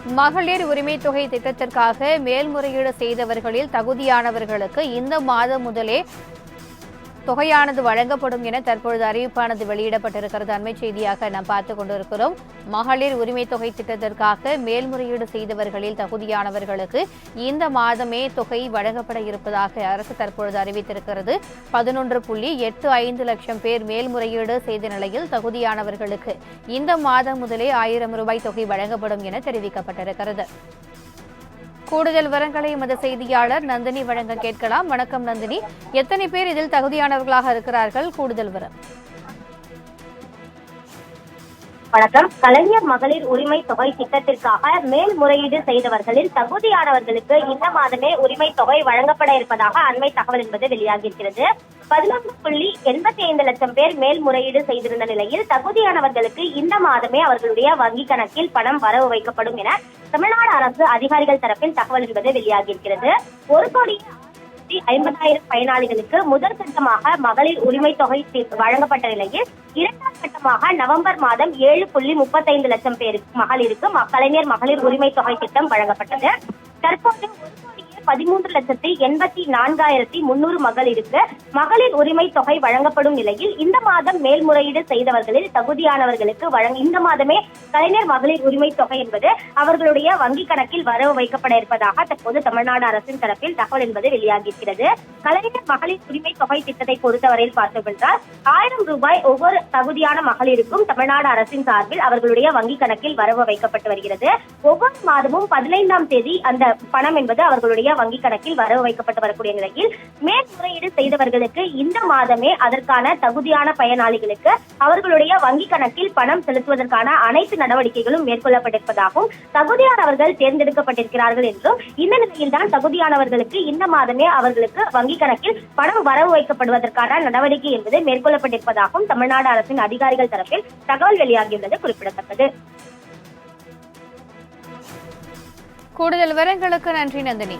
மகளிர் உரிமை தொகை திட்டத்திற்காக மேல்முறையீடு செய்தவர்களில் தகுதியானவர்களுக்கு இந்த மாதம் முதலே தொகையானது வழங்கப்படும் என தற்பொழுது அறிவிப்பானது வெளியிடப்பட்டிருக்கிறது. அண்மை செய்தியாக நாம் பார்த்துக் கொண்டிருக்கிறோம். மகளிர் உரிமை தொகை திட்டத்திற்காக மேல்முறையீடு செய்தவர்களில் தகுதியானவர்களுக்கு இந்த மாதமே தொகை வழங்கப்பட இருப்பதாக அரசு தற்பொழுது அறிவித்திருக்கிறது. 11.85 லட்சம் பேர் மேல்முறையீடு செய்த நிலையில் தகுதியானவர்களுக்கு இந்த மாதம் முதலே 1000 ரூபாய் தொகை வழங்கப்படும் என தெரிவிக்கப்பட்டிருக்கிறது. கூடுதல் விவரங்களை எமது செய்தியாளர் நந்தினி வழங்க கேட்கலாம். வணக்கம் நந்தினி, எத்தனை பேர் இதில் தகுதியானவர்களாக இருக்கிறார்கள்? கூடுதல் விவரம். வணக்கம். கலைஞர் மகளிர் உரிமை தொகை திட்டத்திற்காக மேல்முறையீடு செய்தவர்களில் தகுதியானவர்களுக்கு இந்த மாதமே உரிமை தொகை வழங்கப்பட இருப்பதாக அண்மை தகவல் என்பது வெளியாகியிருக்கிறது. 11.85 லட்சம் பேர் மேல்முறையீடு செய்திருந்த நிலையில் தகுதியானவர்களுக்கு இந்த மாதமே அவர்களுடைய வங்கி கணக்கில் பணம் வரவு வைக்கப்படும் என தமிழ்நாடு அரசு அதிகாரிகள் தரப்பில் தகவல் என்பது வெளியாகியிருக்கிறது. 1,50,000 பயனாளிகளுக்கு முதல் கட்டமாக மகளிர் உரிமை தொகை வழங்கப்பட்ட நிலையில் இரண்டாம் கட்டமாக நவம்பர் மாதம் 7.35 லட்சம் பேருக்கு மகளிருக்கு கலைஞர் மகளிர் உரிமை தொகை திட்டம் வழங்கப்பட்டது. தற்போது 1,13,84,300 மகளிருக்கு மகளிர் உரிமை தொகை வழங்கப்படும் நிலையில் இந்த மாதம் மேல்முறையீடு செய்தவர்களில் தகுதியானவர்களுக்கு இந்த மாதமே கலைஞர் மகளிர் உரிமை தொகை என்பது அவர்களுடைய வங்கி கணக்கில் வரவு வைக்கப்பட இருப்பதாக தற்போது தமிழ்நாடு அரசின் தரப்பில் தகவல் என்பது வெளியாகியிருக்கிறது. கலைஞர் மகளிர் உரிமை தொகை திட்டத்தை பொறுத்தவரையில் பார்த்தோம் என்றால் 1000 ரூபாய் ஒவ்வொரு தகுதியான மகளிருக்கும் தமிழ்நாடு அரசின் சார்பில் அவர்களுடைய வங்கி கணக்கில் வரவு வைக்கப்பட்டு வருகிறது. ஒவ்வொரு மாதமும் 15ஆம் தேதி அந்த பணம் என்பது அவர்களுடைய வங்கி கணக்கில் வரவு வைக்கப்பட்டு வரக்கூடிய நிலையில் மேல்முறையீடு செய்தவர்களுக்கு இந்த மாதமே அதற்கான தகுதியான பயனாளிகளுக்கு அவர்களுடைய வங்கி கணக்கில் பணம் செலுத்துவதற்கான அனைத்து நடவடிக்கைகளும் மேற்கொள்ளப்பட்டிருப்பதாகவும் தகுதியானவர்கள் தேர்ந்தெடுக்கப்பட்டிருக்கிறார்கள் என்றும் இந்த நிலையில்தான் தகுதியானவர்களுக்கு இந்த மாதமே அவர்களுக்கு வங்கி கணக்கில் பணம் வரவு வைக்கப்படுவதற்கான நடவடிக்கை என்பது மேற்கொள்ளப்பட்டிருப்பதாகவும் தமிழ்நாடு அரசின் அதிகாரிகள் தரப்பில் தகவல் வெளியாகியுள்ளது குறிப்பிடத்தக்கது. கூடுதல் விவரங்களுக்கு நன்றி நந்தினி.